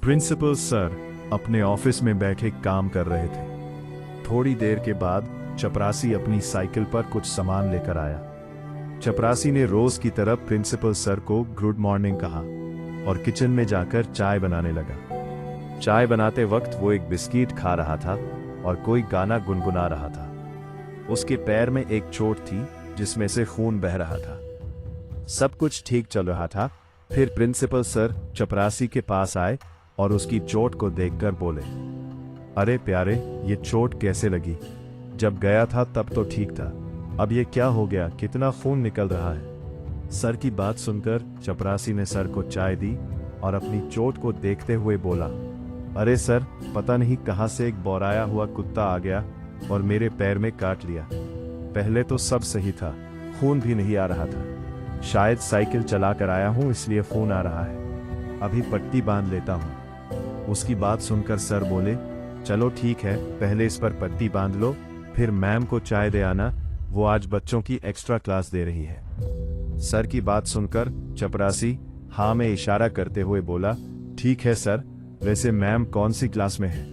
Principal sir अपने office में बैठे काम कर रहे थे। थोड़ी देर के बाद चपरासी अपनी साइकिल पर कुछ सामान लेकर आया। चपरासी ने रोज की तरह प्रिंसिपल सर को गुड मॉर्निंग कहा और किचन में जाकर चाय बनाने लगा। चाय बनाते वक्त वो एक बिस्किट खा रहा था और कोई गाना गुनगुना रहा था। उसके पैर में एक चोट थी जिसमें से खून बह रहा था। सब कुछ ठीक चल रहा था, फिर प्रिंसिपल सर चपरासी के पास आए और उसकी चोट को देखकर बोले, अरे प्यारे, ये चोट कैसे लगी? जब गया था तब तो ठीक था, अब ये क्या हो गया? कितना खून निकल रहा है। सर की बात सुनकर चपरासी ने सर को चाय दी और अपनी चोट को देखते हुए बोला, अरे सर, पता नहीं कहां से एक बौराया हुआ कुत्ता आ गया और मेरे पैर में काट लिया। पहले तो सब सही था, खून भी नहीं आ रहा था। शायद साइकिल चला कर आया हूं इसलिए खून आ रहा है। अभी पट्टी बांध लेता हूं। उसकी बात सुनकर सर बोले, चलो ठीक है, पहले इस पर पट्टी बांध लो, फिर मैम को चाय दे आना, वो आज बच्चों की एक्स्ट्रा क्लास दे रही है। सर की बात सुनकर चपरासी हाँ में इशारा करते हुए बोला, ठीक है सर, वैसे मैम कौन सी क्लास में है?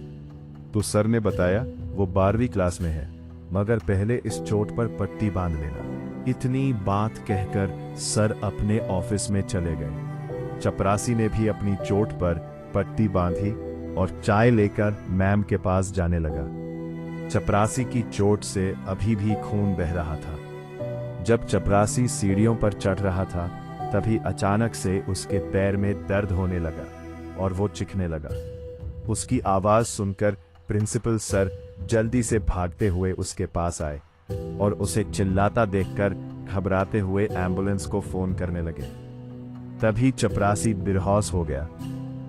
तो सर ने बताया, वो 12वीं क्लास में है, मगर पहले इस चोट पर पट्टी बांध लेना। इतनी बात कहकर सर अपने ऑफिस में चले गए। चपरासी ने भी अपनी चोट पर पट्टी बांधी और चाय लेकर मैम के पास जाने लगा। चपरासी की चोट से अभी भी खून बह रहा था। जब चपरासी सीढ़ियों पर चढ़ रहा था तभी अचानक से उसके पैर में दर्द होने लगा और वो चीखने लगा। उसकी आवाज सुनकर प्रिंसिपल सर जल्दी से भागते हुए उसके पास आए और उसे चिल्लाता देखकर घबराते हुए एम्बुलेंस को फोन करने लगे। तभी चपरासी बेहोश हो गया।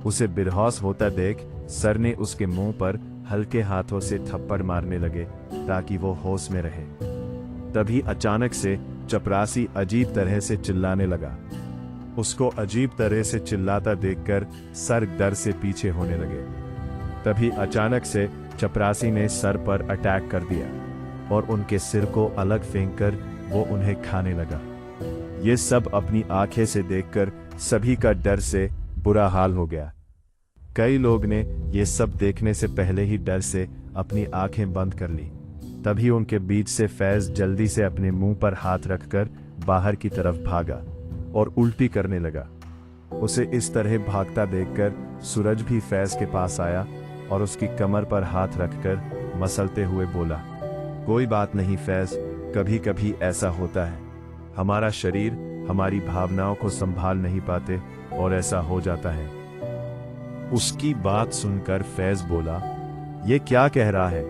उसे बेहोश होता देख सर ने उसके मुंह पर हल्के हाथों से थप्पड़ मारने लगे ताकि वो होश में रहे। तभी अचानक से चपरासी अजीब तरह से चिल्लाने लगा। उसको अजीब तरह से चिल्लाता देखकर सर डर से पीछे होने लगे। तभी अचानक से चपरासी ने सर पर अटैक कर दिया और उनके सिर को अलग फेंककर वो उन्हें खाने लगा। ये सब अपनी आंखें से देखकर सभी का डर से बुरा हाल हो गया। कई लोग ने ये सब देखने से पहले ही डर से अपनी आंखें बंद कर ली। तभी उनके बीच से फैज जल्दी से अपने मुंह पर हाथ रखकर बाहर की तरफ भागा और उल्टी करने लगा। उसे इस तरह भागता देखकर सूरज भी फैज के पास आया और उसकी कमर पर हाथ रखकर मसलते हुए बोला, कोई बात नहीं फैज, कभी कभी ऐसा होता है। हमारा शरीर हमारी भावनाओं को संभाल नहीं पाते और ऐसा हो जाता है। उसकी बात सुनकर फैज बोला, ये क्या कह रहा है?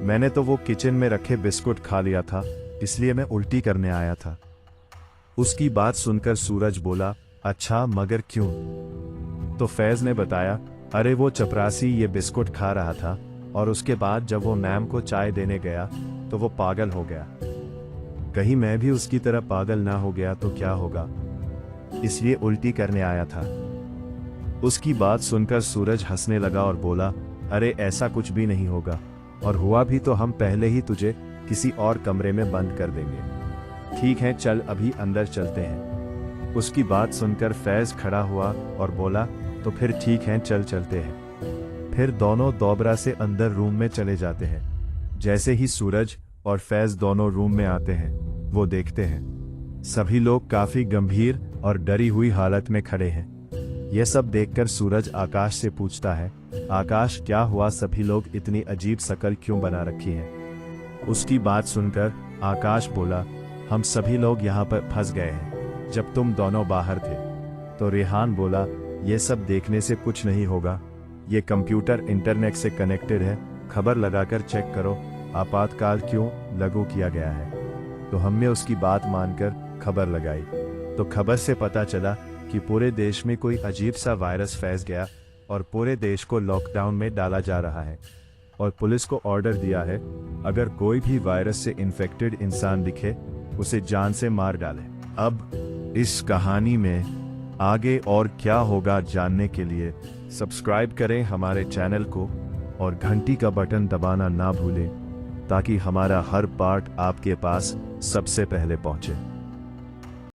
मैंने तो वो किचन में रखे बिस्कुट खा लिया था, इसलिए मैं उल्टी करने आया था। उसकी बात सुनकर सूरज बोला, अच्छा, मगर क्यों? तो फैज ने बताया, अरे वो चपरासी ये बिस्कुट खा रहा था और उसके बाद जब वो मैम को चाय देने गया तो वो पागल हो गया। कहीं मैं भी उसकी तरह पागल ना हो गया तो क्या होगा, इसलिए उल्टी करने आया था। उसकी बात सुनकर सूरज हंसने लगा और बोला, अरे ऐसा कुछ भी नहीं होगा, और हुआ भी तो हम पहले ही तुझे किसी और कमरे में बंद कर देंगे। ठीक है, चल अभी अंदर चलते हैं। उसकी बात सुनकर फैज खड़ा हुआ और बोला, तो फिर ठीक है, चल चलते हैं। फिर दोनों दोबारा से अंदर रूम में चले जाते हैं। जैसे ही सूरज और फैज दोनों रूम में आते हैं, वो देखते हैं सभी लोग काफी गंभीर और डरी हुई हालत में खड़े हैं। यह सब देखकर सूरज आकाश से पूछता है, आकाश क्या हुआ? सभी लोग इतनी अजीब शक्ल क्यों बना रखी है? उसकी बात सुनकर आकाश बोला, हम सभी लोग यहाँ पर फंस गए हैं जब तुम दोनों बाहर थे। तो रेहान बोला, ये सब देखने से कुछ नहीं होगा, ये कंप्यूटर इंटरनेट से कनेक्टेड है, खबर लगाकर चेक करो आपातकाल क्यों लागू किया गया है। तो हमने उसकी बात मानकर खबर लगाई, तो खबर से पता चला कि पूरे देश में कोई अजीब सा वायरस फैल गया और पूरे देश को लॉकडाउन में डाला जा रहा है और पुलिस को ऑर्डर दिया है, अगर कोई भी वायरस से इन्फेक्टेड इंसान दिखे उसे जान से मार डाले। अब इस कहानी में आगे और क्या होगा जानने के लिए सब्सक्राइब करें हमारे चैनल को और घंटी का बटन दबाना ना भूलें ताकि हमारा हर पार्ट आपके पास सबसे पहले पहुंचे।